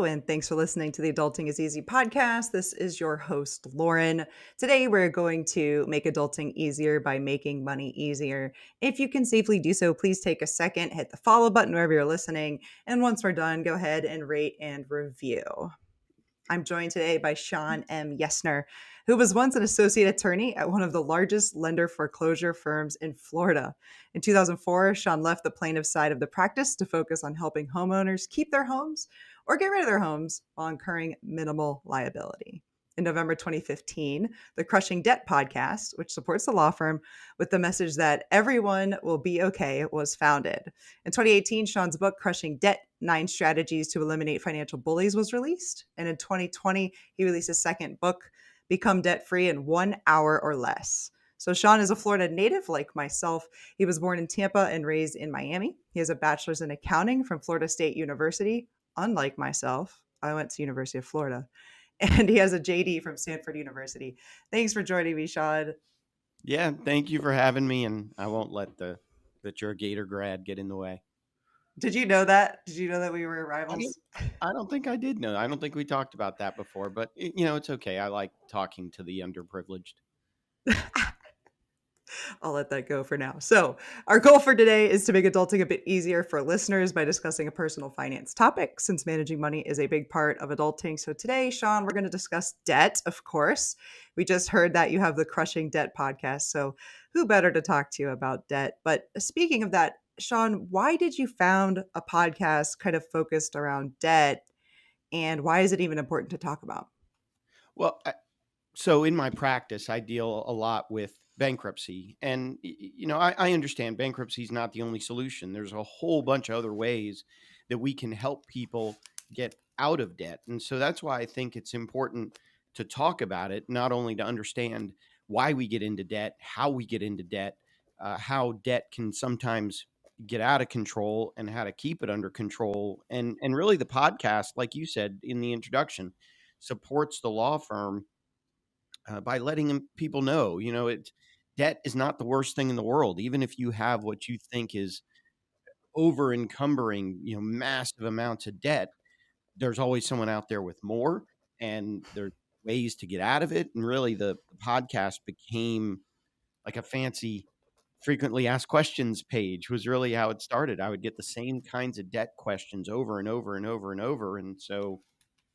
Hello, and thanks for listening to the Adulting is Easy podcast. This is your host, Lauren. Today, we're going to make adulting easier by making money easier. If you can safely do so, please take a second, hit the follow button wherever you're listening. And once we're done, go ahead and rate and review. I'm joined today by Shawn M. Yesner, who was once an associate attorney at one of the largest lender foreclosure firms in Florida. In 2004, Shawn left the plaintiff side of the practice to focus on helping homeowners keep their homes or get rid of their homes while incurring minimal liability. In November 2015, the Crushing Debt podcast, which supports the law firm with the message that everyone will be okay, was founded. In 2018, Shawn's book, Crushing Debt, 9 Strategies to Eliminate Financial Bullies, was released. And in 2020, he released his second book, Become Debt Free in 1 Hour or Less. So Shawn is a Florida native like myself. He was born in Tampa and raised in Miami. He has a bachelor's in accounting from Florida State University. Unlike myself, I went to University of Florida. And he has a JD from Stanford University. Thanks for joining me, Shawn. Yeah, thank you for having me, and I won't let that you're a Gator grad get in the way. Did you know that? Did you know that we were I don't, rivals? I don't think I did know. I don't think we talked about that before, but it's okay. I like talking to the underprivileged. I'll let that go for now. So, our goal for today is to make adulting a bit easier for listeners by discussing a personal finance topic, since managing money is a big part of adulting. So, today, Shawn, we're going to discuss debt, of course. We just heard that you have the Crushing Debt podcast. So, who better to talk to you about debt? But speaking of that, Shawn, why did you found a podcast kind of focused around debt? And why is it even important to talk about? Well, so in my practice, I deal a lot with bankruptcy, and I understand bankruptcy is not the only solution. There's a whole bunch of other ways that we can help people get out of debt, and so that's why I think it's important to talk about it, not only to understand why we get into debt, how we get into debt, how debt can sometimes get out of control, and how to keep it under control, and really the podcast, like you said in the introduction, supports the law firm by letting people know, debt is not the worst thing in the world. Even if you have what you think is over encumbering, massive amounts of debt, there's always someone out there with more, and there's ways to get out of it. And really, the podcast became like a fancy frequently asked questions page was really how it started. I would get the same kinds of debt questions over and over and over and over. And so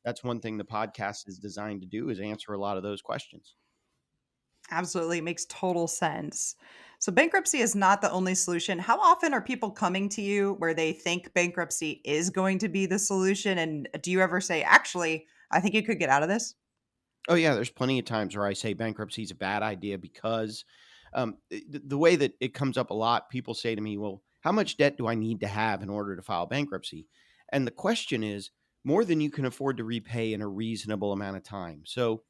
that's one thing the podcast is designed to do, is answer a lot of those questions. Absolutely. Makes total sense. So, bankruptcy is not the only solution. How often are people coming to you where they think bankruptcy is going to be the solution? And do you ever say, actually, I think you could get out of this? Oh yeah, there's plenty of times where I say bankruptcy is a bad idea because the way that it comes up a lot, people say to me, "Well, how much debt do I need to have in order to file bankruptcy?" And the question is more than you can afford to repay in a reasonable amount of time. So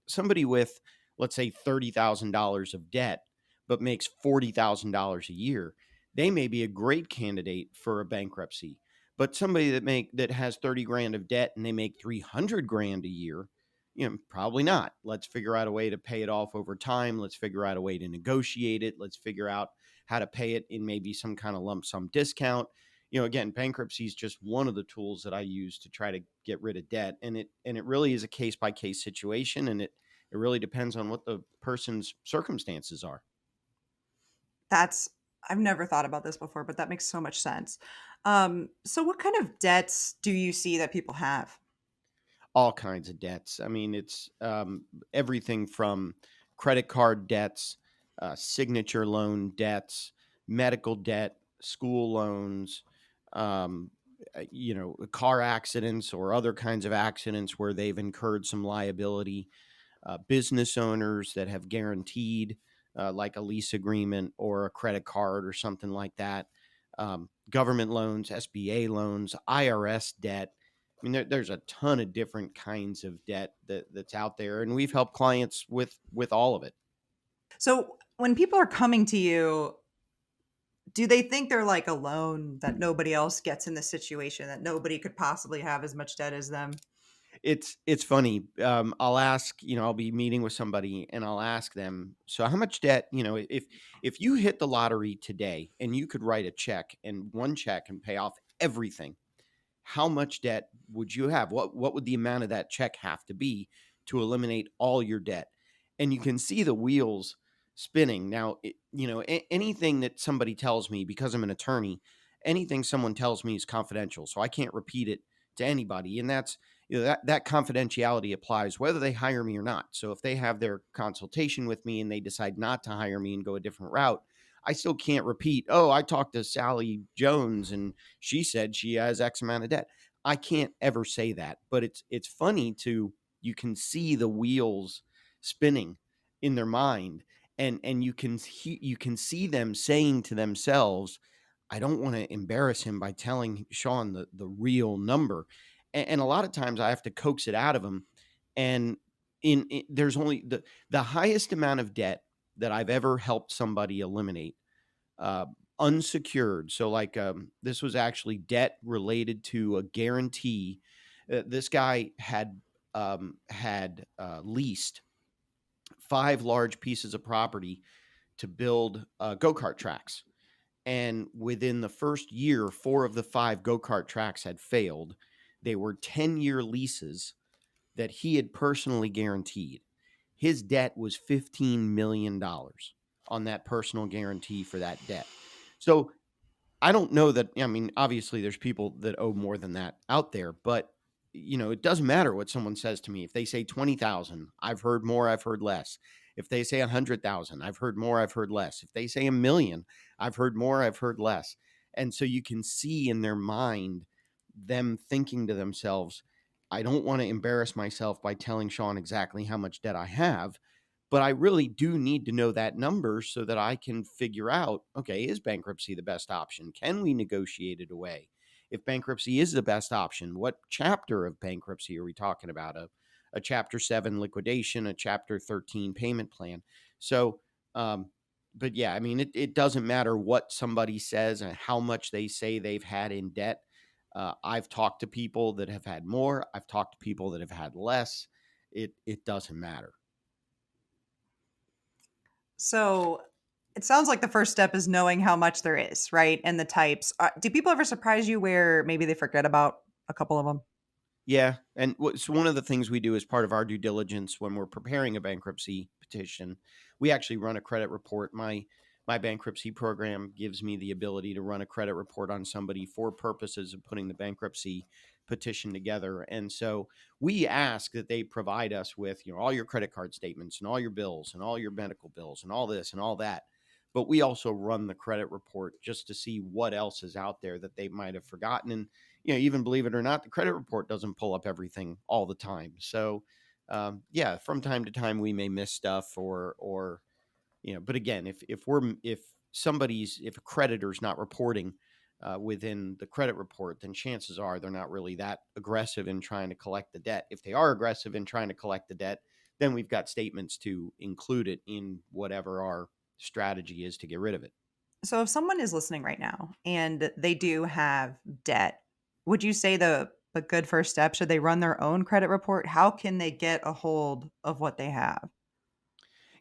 somebody with, let's say, $30,000 of debt, but makes $40,000 a year, they may be a great candidate for a bankruptcy. But somebody that has 30 grand of debt and they make 300 grand a year, probably not. Let's figure out a way to pay it off over time. Let's figure out a way to negotiate it. Let's figure out how to pay it in maybe some kind of lump sum discount. Again, bankruptcy is just one of the tools that I use to try to get rid of debt. And it really is a case by case situation. And it really depends on what the person's circumstances are. That's, I've never thought about this before, but that makes so much sense. So, what kind of debts do you see that people have? All kinds of debts. I mean, it's everything from credit card debts, signature loan debts, medical debt, school loans, um, car accidents or other kinds of accidents where they've incurred some liability, business owners that have guaranteed, like a lease agreement or a credit card or something like that, government loans, SBA loans, IRS debt. I mean, there's a ton of different kinds of debt that's out there, and we've helped clients with all of it. So, when people are coming to you, do they think they're like alone, that nobody else gets in this situation, that nobody could possibly have as much debt as them? It's funny. I'll ask, I'll be meeting with somebody and I'll ask them, so how much debt, if you hit the lottery today and you could write a check and one check and pay off everything, how much debt would you have? What would the amount of that check have to be to eliminate all your debt? And you can see the wheels spinning. Now, anything that somebody tells me, because I'm an attorney, anything someone tells me is confidential, so I can't repeat it to anybody. And that's that confidentiality applies whether they hire me or not. So if they have their consultation with me and they decide not to hire me and go a different route, I still can't repeat, oh, I talked to Sally Jones and she said she has X amount of debt. I can't ever say that, but it's funny to you can see the wheels spinning in their mind, and you can see them saying to themselves, I don't want to embarrass him by telling Shawn the real number. And a lot of times I have to coax it out of him. And there's only the highest amount of debt that I've ever helped somebody eliminate, uh, unsecured. So, like, this was actually debt related to a guarantee. This guy had leased 5 large pieces of property to build go-kart tracks. And within the first year, 4 of the 5 go-kart tracks had failed. They were 10-year leases that he had personally guaranteed. His debt was $15 million on that personal guarantee for that debt. So I don't know that. I mean, obviously, there's people that owe more than that out there, but it doesn't matter what someone says to me. If they say 20,000, I've heard more, I've heard less. If they say 100,000, I've heard more, I've heard less. If they say a million, I've heard more, I've heard less. And so you can see in their mind them thinking to themselves, I don't want to embarrass myself by telling Shawn exactly how much debt I have, but I really do need to know that number so that I can figure out, okay, is bankruptcy the best option? Can we negotiate it away? If bankruptcy is the best option, what chapter of bankruptcy are we talking about? A chapter 7 liquidation, a chapter 13 payment plan. So, but yeah, I mean, it doesn't matter what somebody says and how much they say they've had in debt. I've talked to people that have had more. I've talked to people that have had less. It doesn't matter. So it sounds like the first step is knowing how much there is, right? And the types. Do people ever surprise you where maybe they forget about a couple of them? Yeah, and so one of the things we do as part of our due diligence when we're preparing a bankruptcy petition, we actually run a credit report. My bankruptcy program gives me the ability to run a credit report on somebody for purposes of putting the bankruptcy petition together. And so we ask that they provide us with, all your credit card statements and all your bills and all your medical bills and all this and all that. But we also run the credit report just to see what else is out there that they might have forgotten. And even believe it or not, the credit report doesn't pull up everything all the time. So, yeah, from time to time we may miss stuff, or but again, if a creditor's not reporting within the credit report, then chances are they're not really that aggressive in trying to collect the debt. If they are aggressive in trying to collect the debt, then we've got statements to include it in whatever our strategy is to get rid of it. So if someone is listening right now and they do have debt, would you say the good first step, should they run their own credit report? How can they get a hold of what they have?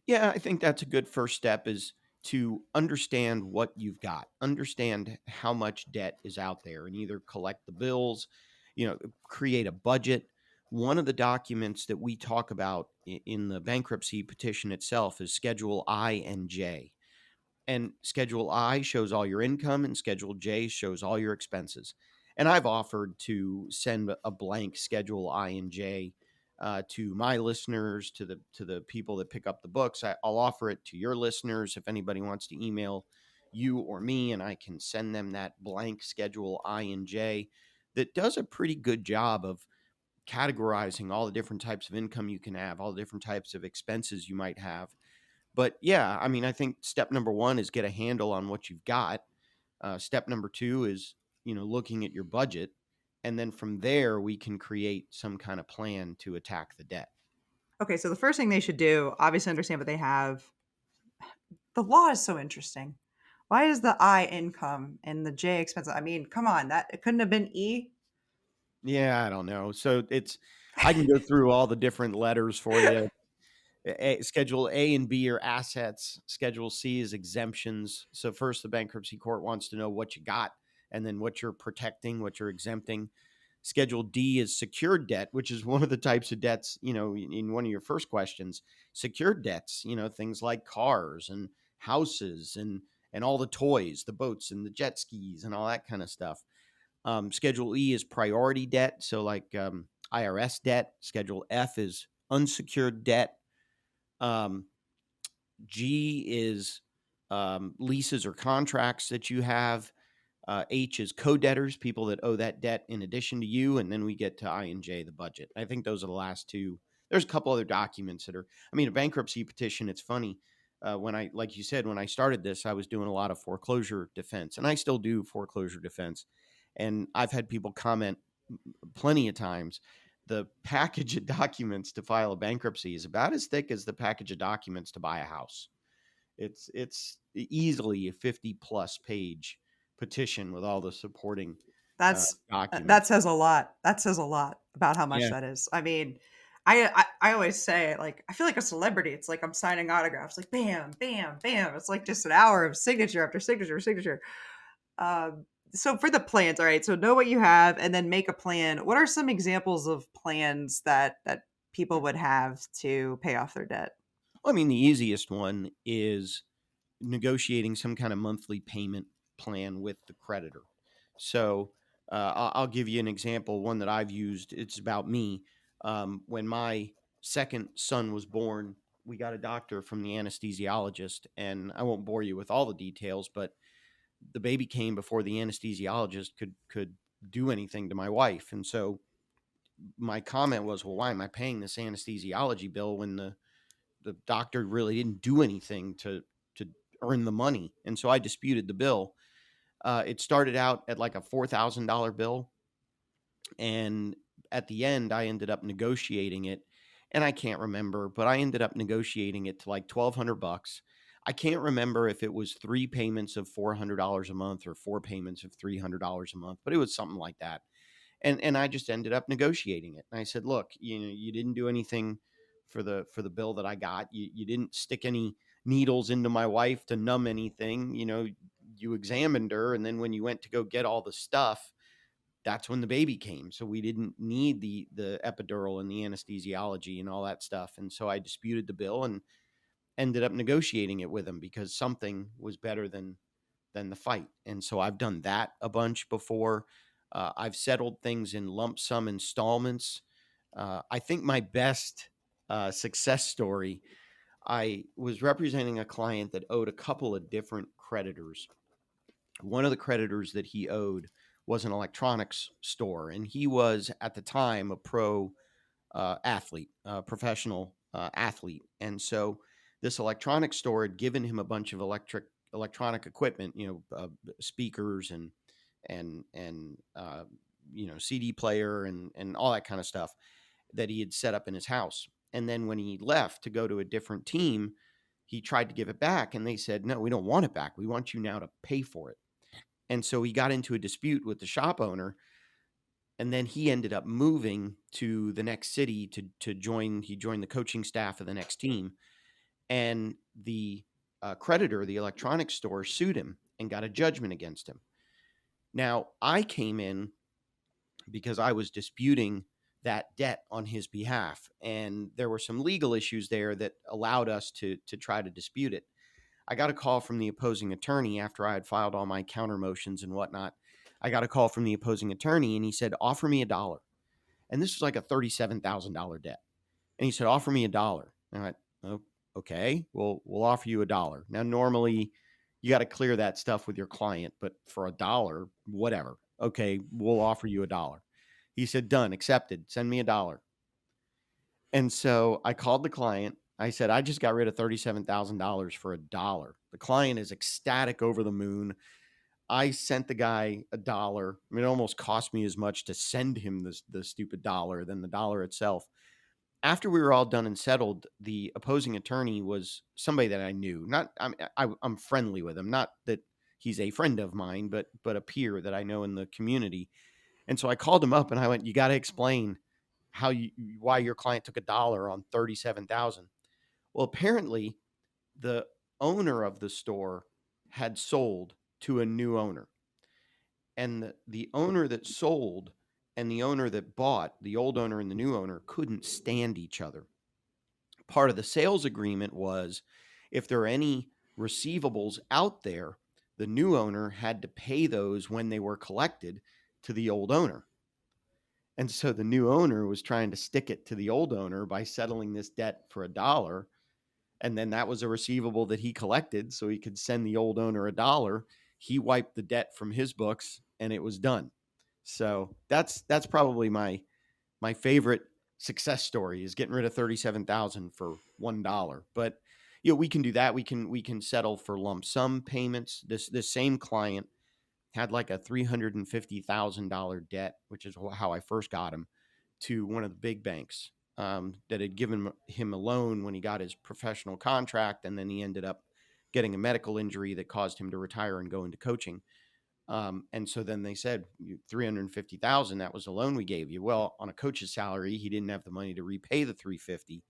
Yeah, I think that's a good first step, is to understand what you've got, understand how much debt is out there, and either collect the bills, create a budget. One of the documents that we talk about in the bankruptcy petition itself is Schedule I and J. And Schedule I shows all your income, and Schedule J shows all your expenses. And I've offered to send a blank Schedule I and J to my listeners, to the people that pick up the books. I'll offer it to your listeners if anybody wants to email you or me, and I can send them that blank Schedule I and J that does a pretty good job of categorizing all the different types of income you can have, all the different types of expenses you might have. But yeah, I mean, I think step number one is get a handle on what you've got. Step number two is, looking at your budget. And then from there, we can create some kind of plan to attack the debt. Okay, so the first thing they should do, obviously understand what they have. The law is so interesting. Why is the I income and the J expenses? I mean, come on, that it couldn't have been E. Yeah, I don't know. So I can go through all the different letters for you. Schedule A and B are assets. Schedule C is exemptions. So first, the bankruptcy court wants to know what you got, and then what you're protecting, what you're exempting. Schedule D is secured debt, which is one of the types of debts, in one of your first questions. Secured debts, things like cars and houses and all the toys, the boats and the jet skis and all that kind of stuff. Schedule E is priority debt, so like IRS debt. Schedule F is unsecured debt. Um, G is leases or contracts that you have. H is co-debtors, people that owe that debt in addition to you. And then we get to I and J, the budget. I think those are the last two. There's a couple other documents that are, a bankruptcy petition. It's funny. Like you said, when I started this, I was doing a lot of foreclosure defense, and I still do foreclosure defense. And I've had people comment plenty of times, the package of documents to file a bankruptcy is about as thick as the package of documents to buy a house. It's easily a 50 plus page petition with all the supporting That's that documents. says a lot. That says a lot about how much Yeah. that is. I mean, I always say, like, I feel like a celebrity. It's like I'm signing autographs, like bam, bam, bam. It's like just an hour of signature after signature, signature. So for the plans, all right. So know what you have, and then make a plan. What are some examples of plans that people would have to pay off their debt? Well, the easiest one is negotiating some kind of monthly payment plan with the creditor. So I'll give you an example, one that I've used. It's about me. When my second son was born, we got a doctor from the anesthesiologist, and I won't bore you with all the details, but the baby came before the anesthesiologist could do anything to my wife. And so my comment was, well, why am I paying this anesthesiology bill when the doctor really didn't do anything to earn the money? And so I disputed the bill. It started out at like a $4,000 bill, and at the end, I ended up negotiating it. And I can't remember, but I ended up negotiating it to like $1,200. I can't remember if it was three payments of $400 a month or four payments of $300 a month, but it was something like that. And I just ended up negotiating it. And I said, look, you didn't do anything for the bill that I got. You didn't stick any needles into my wife to numb anything. You examined her, and then when you went to go get all the stuff, that's when the baby came. So we didn't need the epidural and the anesthesiology and all that stuff. And so I disputed the bill and ended up negotiating it with him because something was better than the fight. And so I've done that a bunch before. I've settled things in lump sum installments. I think my best success story, I was representing a client that owed a couple of different creditors. One of the creditors that he owed was an electronics store, and he was at the time a pro athlete, professional athlete. And so this electronics store had given him a bunch of electronic equipment, speakers and CD player and all that kind of stuff that he had set up in his house. And then when he left to go to a different team, he tried to give it back, and they said, "No, we don't want it back. We want you now to pay for it." And so he got into a dispute with the shop owner, and then he ended up moving to the next city to join. He joined the coaching staff of the next team, and the creditor, the electronics store, sued him and got a judgment against him. Now I came in because I was disputing that debt on his behalf, and there were some legal issues there that allowed us to try to dispute it. I got a call from the opposing attorney after I had filed all my counter motions and whatnot. I got a call from the opposing attorney, and he said, "Offer me a dollar." And this was like a $37,000 debt. And he said, "Offer me a dollar." And I went, "Oh, okay, well, we'll offer you a dollar." Now, normally you got to clear that stuff with your client, but for a dollar, whatever. Okay, we'll offer you a dollar. He said, "Done, accepted. Send me a dollar." And so I called the client. I said, "I just got rid of $37,000 for a dollar." The client is ecstatic, over the moon. I sent the guy a dollar. It almost cost me as much to send him the stupid dollar than the dollar itself. After we were all done and settled, the opposing attorney was somebody that I knew. Not I'm friendly with him. Not that he's a friend of mine, but a peer that I know in the community. And so I called him up and I went, "You got to explain why your client took a dollar on 37,000." Well, apparently the owner of the store had sold to a new owner, and the owner that sold and the owner that bought, the old owner and the new owner, couldn't stand each other. Part of the sales agreement was if there are any receivables out there, the new owner had to pay those when they were collected to the old owner. And so the new owner was trying to stick it to the old owner by settling this debt for $1. And then that was a receivable that he collected so he could send the old owner $1. He wiped the debt from his books and it was done. So that's probably my favorite success story is getting rid of 37,000 for $1. But we can do that. We can settle for lump sum payments. This same client had like a $350,000 debt, which is how I first got him, to one of the big banks that had given him a loan when he got his professional contract, and then he ended up getting a medical injury that caused him to retire and go into coaching. And so then they said, 350,000, that was the loan we gave you. Well, on a coach's salary, he didn't have the money to repay the 350,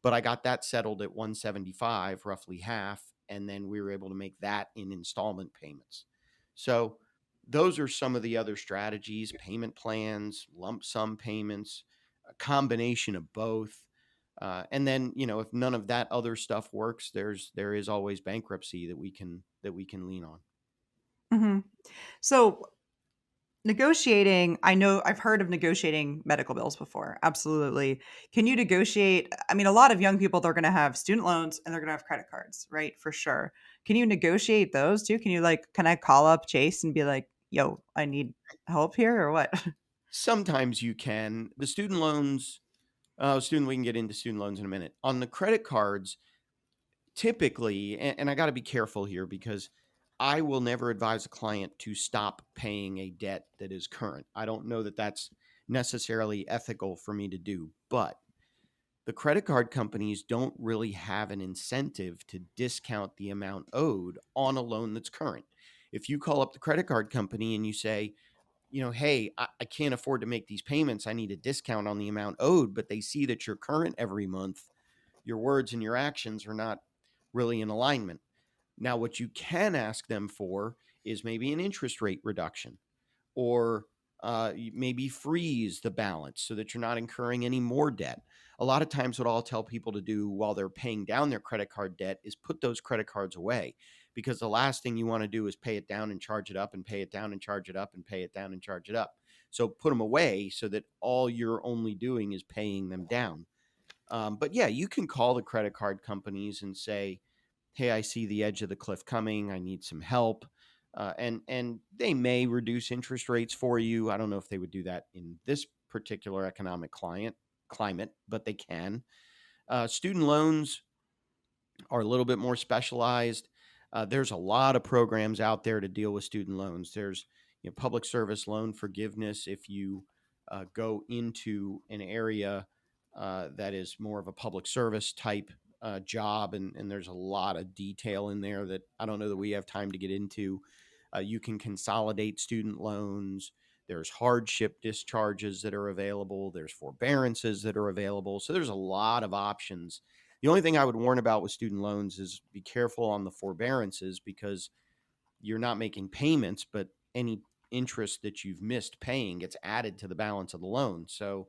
but I got that settled at 175, roughly half. And then we were able to make that in installment payments. So those are some of the other strategies: payment plans, lump sum payments, a combination of both. And then, if none of that other stuff works, there is always bankruptcy that we can lean on. Hmm. So negotiating, I know I've heard of negotiating medical bills before. Absolutely. Can you negotiate? I mean, a lot of young people, they're going to have student loans and they're going to have credit cards, right? For sure. Can you negotiate those too? Can I call up Chase and be like, yo, I need help here or what? Sometimes you can. The student loans, we can get into student loans in a minute. On the credit cards, typically, and I got to be careful here because I will never advise a client to stop paying a debt that is current. I don't know that that's necessarily ethical for me to do, but the credit card companies don't really have an incentive to discount the amount owed on a loan that's current. If you call up the credit card company and you say, hey, I can't afford to make these payments, I need a discount on the amount owed, but they see that you're current every month, your words and your actions are not really in alignment. Now, what you can ask them for is maybe an interest rate reduction, or maybe freeze the balance so that you're not incurring any more debt. A lot of times, what I'll tell people to do while they're paying down their credit card debt is put those credit cards away, because the last thing you want to do is pay it down and charge it up and pay it down and charge it up and pay it down and charge it up. So put them away so that all you're only doing is paying them down. But yeah, you can call the credit card companies and say, hey, I see the edge of the cliff coming. I need some help. And they may reduce interest rates for you. I don't know if they would do that in this particular economic climate, but they can. Student loans are a little bit more specialized. There's a lot of programs out there to deal with student loans. There's public service loan forgiveness if you go into an area that is more of a public service type job, and there's a lot of detail in there that I don't know that we have time to get into. You can consolidate student loans. There's hardship discharges that are available. There's forbearances that are available. So there's a lot of options. The only thing I would warn about with student loans is be careful on the forbearances, because you're not making payments, but any interest that you've missed paying gets added to the balance of the loan. So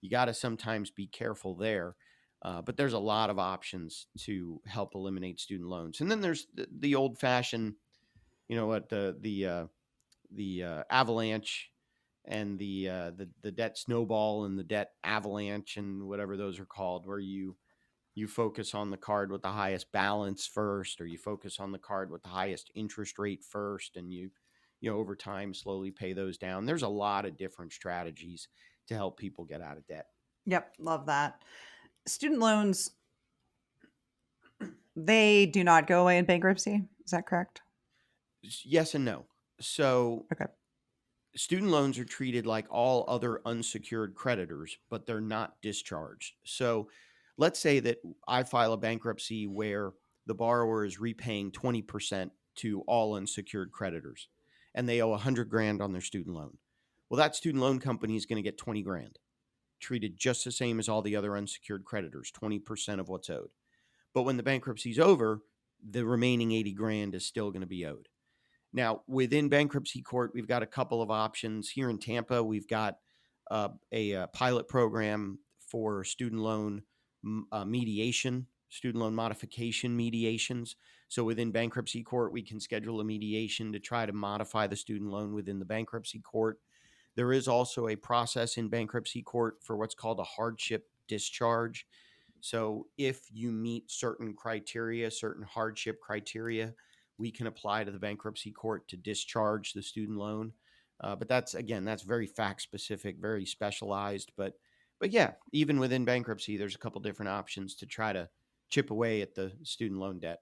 you got to sometimes be careful there. But there's a lot of options to help eliminate student loans. And then there's the old fashioned, what the avalanche and the debt snowball and the debt avalanche and whatever those are called, where you focus on the card with the highest balance first, or you focus on the card with the highest interest rate first, and over time slowly pay those down. There's a lot of different strategies to help people get out of debt. Yep, love that. Student loans, they do not go away in bankruptcy. Is that correct? Yes and no. So Okay. student loans are treated like all other unsecured creditors, but they're not discharged. So let's say that I file a bankruptcy where the borrower is repaying 20% to all unsecured creditors, and they owe 100 grand on their student loan. Well, that student loan company is going to get 20 grand, treated just the same as all the other unsecured creditors, 20% of what's owed. But when the bankruptcy is over, the remaining 80 grand is still going to be owed. Now, within bankruptcy court, we've got a couple of options. Here in Tampa, we've got a pilot program for student loan mediation, student loan modification mediations. So within bankruptcy court, we can schedule a mediation to try to modify the student loan within the bankruptcy court. There is also a process in bankruptcy court for what's called a hardship discharge. So if you meet certain criteria, certain hardship criteria, we can apply to the bankruptcy court to discharge the student loan. But that's again, that's very fact specific, very specialized. But yeah, even within bankruptcy, there's a couple different options to try to chip away at the student loan debt.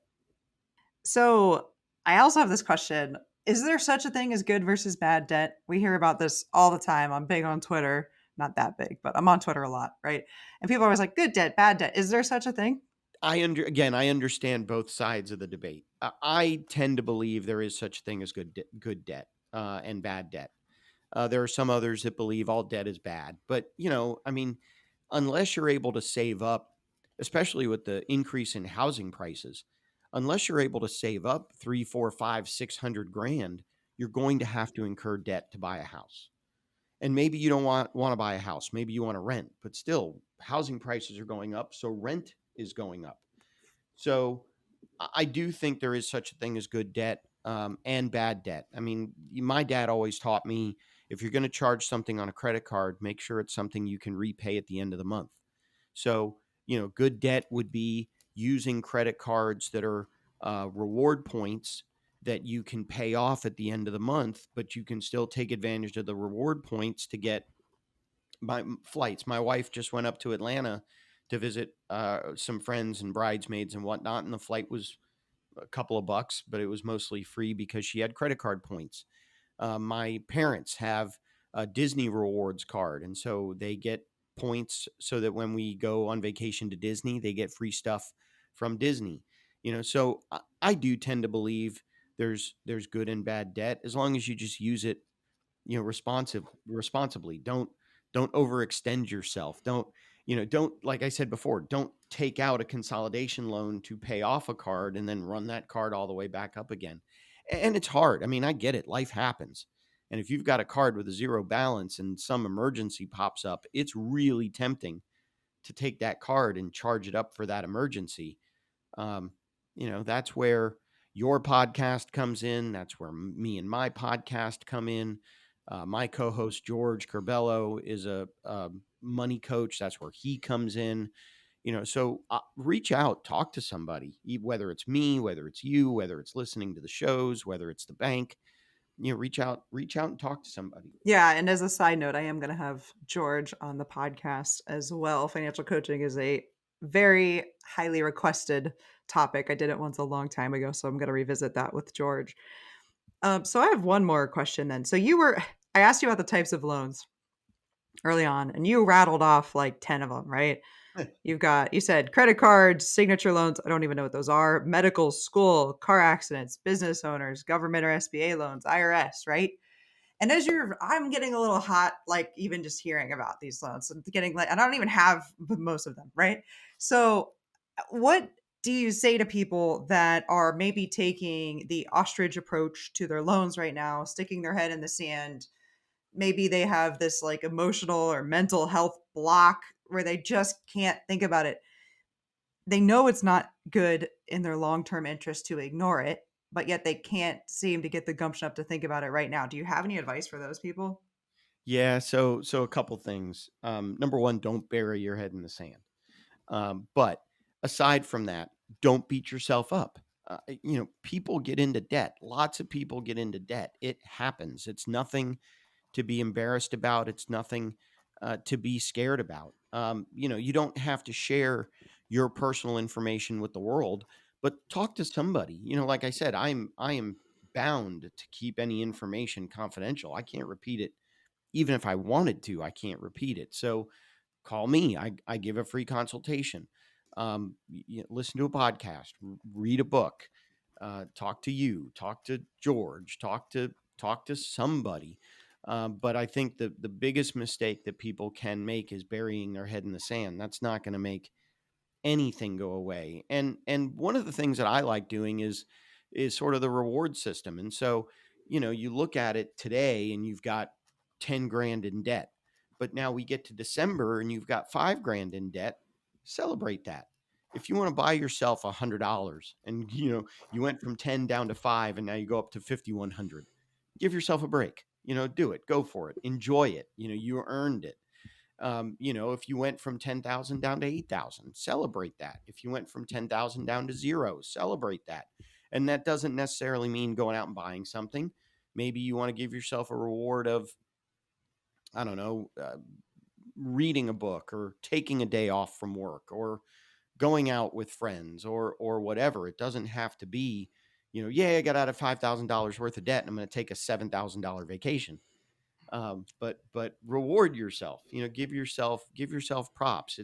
So I also have this question. Is there such a thing as good versus bad debt? We hear about this all the time. I'm big on Twitter. Not that big, but I'm on Twitter a lot, right? And people are always like, good debt, bad debt. Is there such a thing? I understand both sides of the debate. I tend to believe there is such a thing as good debt and bad debt. There are some others that believe all debt is bad. But, I mean, unless you're able to save up, especially with the increase in housing prices, unless you're able to save up 3, 4, 5, 600 grand, you're going to have to incur debt to buy a house. And maybe you don't want to buy a house. Maybe you want to rent, but still, housing prices are going up. So rent is going up. So I do think there is such a thing as good debt and bad debt. I mean, my dad always taught me if you're going to charge something on a credit card, make sure it's something you can repay at the end of the month. So, good debt would be using credit cards that are reward points that you can pay off at the end of the month, but you can still take advantage of the reward points to get my flights. My wife just went up to Atlanta to visit some friends and bridesmaids and whatnot, and the flight was a couple of bucks, but it was mostly free because she had credit card points. My parents have a Disney rewards card, and so they get points so that when we go on vacation to Disney, they get free stuff from Disney. So I do tend to believe there's good and bad debt as long as you just use it responsibly. Don't overextend yourself. Don't, like I said before, don't take out a consolidation loan to pay off a card and then run that card all the way back up again. And it's hard. I mean, I get it, life happens. And if you've got a card with a zero balance and some emergency pops up, it's really tempting to take that card and charge it up for that emergency. um, that's where your podcast comes in. That's where me and my podcast come in. My co-host George Corbello is a money coach. That's where he comes in. So reach out, talk to somebody, whether it's me, whether it's you, whether it's listening to the shows, whether it's the bank. Reach out and talk to somebody. Yeah, and as a side note, I am going to have George on the podcast as well. Financial coaching is a very highly requested topic. I did it once a long time ago, so I'm going to revisit that with George. So I have one more question then. I asked you about the types of loans early on, and you rattled off like 10 of them, right? You said credit cards, signature loans. I don't even know what those are. Medical, school, car accidents, business owners, government or SBA loans, IRS, right? And I'm getting a little hot, like even just hearing about these loans. I'm getting like, I don't even have most of them, right? So, what do you say to people that are maybe taking the ostrich approach to their loans right now, sticking their head in the sand? Maybe they have this like emotional or mental health block where they just can't think about it. They know it's not good in their long-term interest to ignore it, but yet they can't seem to get the gumption up to think about it right now. Do you have any advice for those people? Yeah. So a couple things. Number one, don't bury your head in the sand. But aside from that, don't beat yourself up. People get into debt. Lots of people get into debt. It happens. It's nothing to be embarrassed about. It's nothing to be scared about. You don't have to share your personal information with the world, but talk to somebody. Like I said, I am bound to keep any information confidential. I can't repeat it. Even if I wanted to, I can't repeat it. So call me. I give a free consultation. Listen to a podcast, read a book, talk to you, talk to George, talk to somebody. But I think the biggest mistake that people can make is burying their head in the sand. That's not going to make anything go away. And one of the things that I like doing is sort of the reward system. And so, you look at it today and you've got 10 grand in debt. But now we get to December and you've got 5 grand in debt. Celebrate that. If you want to buy yourself $100 and you went from 10 down to 5 and now you go up to 5,100, give yourself a break. Do it. Go for it. Enjoy it. You earned it. If you went from 10,000 down to 8,000, celebrate that. If you went from 10,000 down to 0, celebrate that. And that doesn't necessarily mean going out and buying something. Maybe you want to give yourself a reward of, I don't know, reading a book or taking a day off from work or going out with friends or whatever. It doesn't have to be, I got out of $5,000 worth of debt and I'm going to take a $7,000 vacation. But reward yourself. Give yourself props.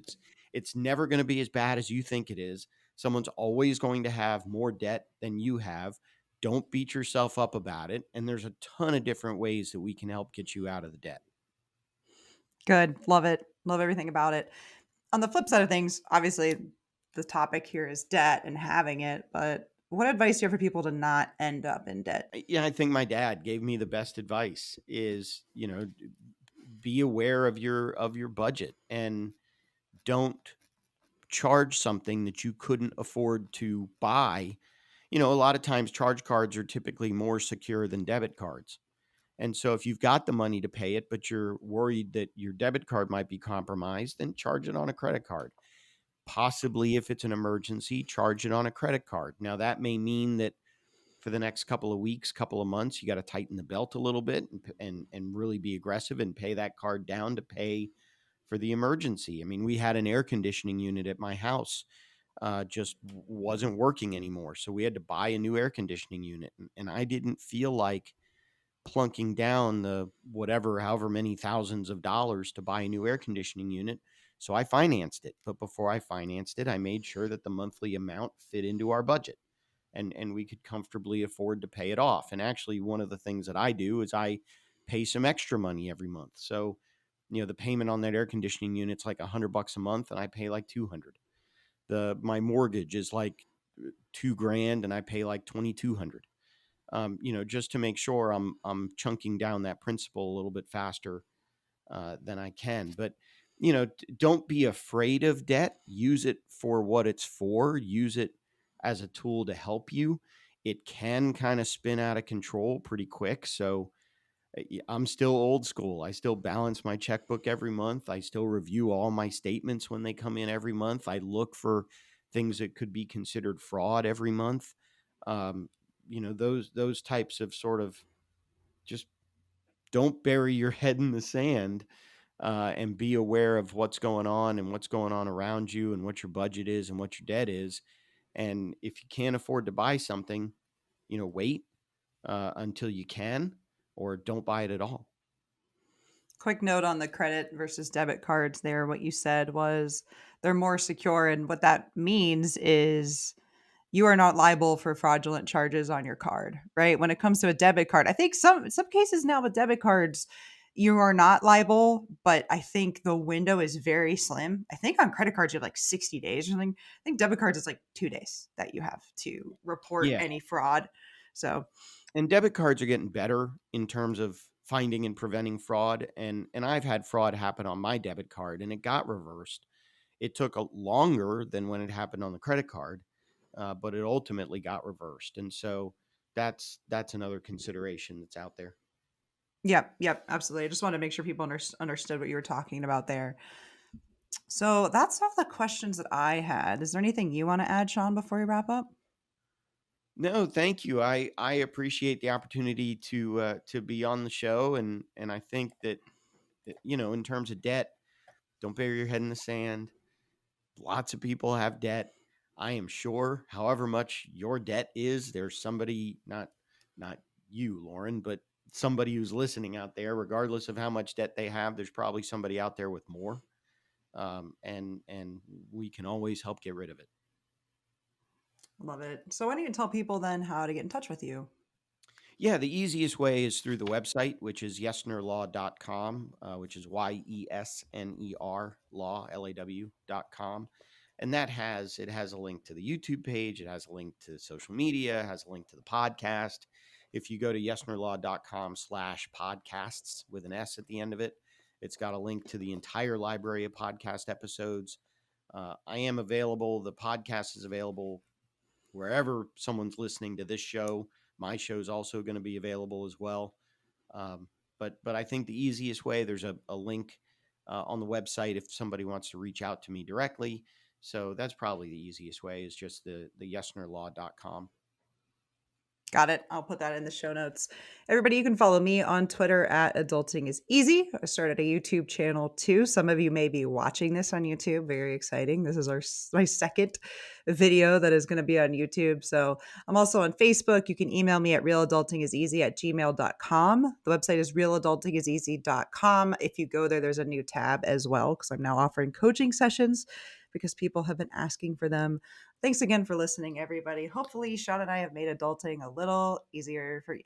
It's never going to be as bad as you think it is. Someone's always going to have more debt than you have. Don't beat yourself up about it. And there's a ton of different ways that we can help get you out of the debt. Good. Love it. Love everything about it. On the flip side of things, obviously the topic here is debt and having it, but what advice do you have for people to not end up in debt? Yeah, I think my dad gave me the best advice is, be aware of your budget and don't charge something that you couldn't afford to buy. A lot of times charge cards are typically more secure than debit cards. And so if you've got the money to pay it, but you're worried that your debit card might be compromised, then charge it on a credit card. Possibly if it's an emergency, charge it on a credit card. Now that may mean that for the next couple of weeks, couple of months, you got to tighten the belt a little bit and really be aggressive and pay that card down to pay for the emergency. I mean, we had an air conditioning unit at my house just wasn't working anymore. So we had to buy a new air conditioning unit. And I didn't feel like plunking down the however many thousands of dollars to buy a new air conditioning unit. So I financed it. But before I financed it, I made sure that the monthly amount fit into our budget and we could comfortably afford to pay it off. And actually, one of the things that I do is I pay some extra money every month. So, the payment on that air conditioning unit's like $100 a month and I pay like 200. My mortgage is like 2 grand and I pay like 2,200. Just to make sure I'm chunking down that principal a little bit faster than I can. But don't be afraid of debt. Use it for what it's for. Use it as a tool to help you. It can kind of spin out of control pretty quick. So I'm still old school. I still balance my checkbook every month. I still review all my statements when they come in every month. I look for things that could be considered fraud every month. Um, those types of sort of just don't bury your head in the sand and be aware of what's going on and what's going on around you and what your budget is and what your debt is. And if you can't afford to buy something, wait until you can, or don't buy it at all. Quick note on the credit versus debit cards there. What you said was they're more secure. And what that means is you are not liable for fraudulent charges on your card, right? When it comes to a debit card, I think some cases now with debit cards, you are not liable, but I think the window is very slim. I think on credit cards you have like 60 days or something. I think debit cards is like 2 days that you have to report Yeah. any fraud. So And debit cards are getting better in terms of finding and preventing fraud. And I've had fraud happen on my debit card and it got reversed. It took a longer than when it happened on the credit card, but it ultimately got reversed. And so that's another consideration that's out there. yep, yep, absolutely. I just wanted to make sure people understood what you were talking about there. So that's all the questions that I had. Is there anything you want to add, Shawn, before we wrap up? No, thank you. I appreciate the opportunity to be on the show, and I think that in terms of debt, don't bury your head in the sand. Lots of people have debt. I am sure, however much your debt is, there's somebody not you, Lauren, but somebody who's listening out there, regardless of how much debt they have. There's probably somebody out there with more, and we can always help get rid of it. Love it. So why don't you tell people then how to get in touch with you? Yeah, the easiest way is through the website, which is yesnerlaw.com, which is YESNER law, LAW.com. And it has a link to the YouTube page. It has a link to social media, it has a link to the podcast. If you go to yesnerlaw.com/podcasts with an S at the end of it, It's got a link to the entire library of podcast episodes. I am available. The podcast is available wherever someone's listening to this show. My show is also going to be available as well. Um, but I think the easiest way, there's a link on the website if somebody wants to reach out to me directly. So that's probably the easiest way, is just the yesnerlaw.com. Got it. I'll put that in the show notes. Everybody, you can follow me on Twitter at Adulting is Easy. I started a YouTube channel too. Some of you may be watching this on YouTube. Very exciting. This is my second video that is going to be on YouTube. So I'm also on Facebook. You can email me at realadultingiseasy@gmail.com. The website is realadultingiseasy.com. If you go there, there's a new tab as well, because I'm now offering coaching sessions because people have been asking for them. Thanks again for listening, everybody. Hopefully, Shawn and I have made adulting a little easier for you.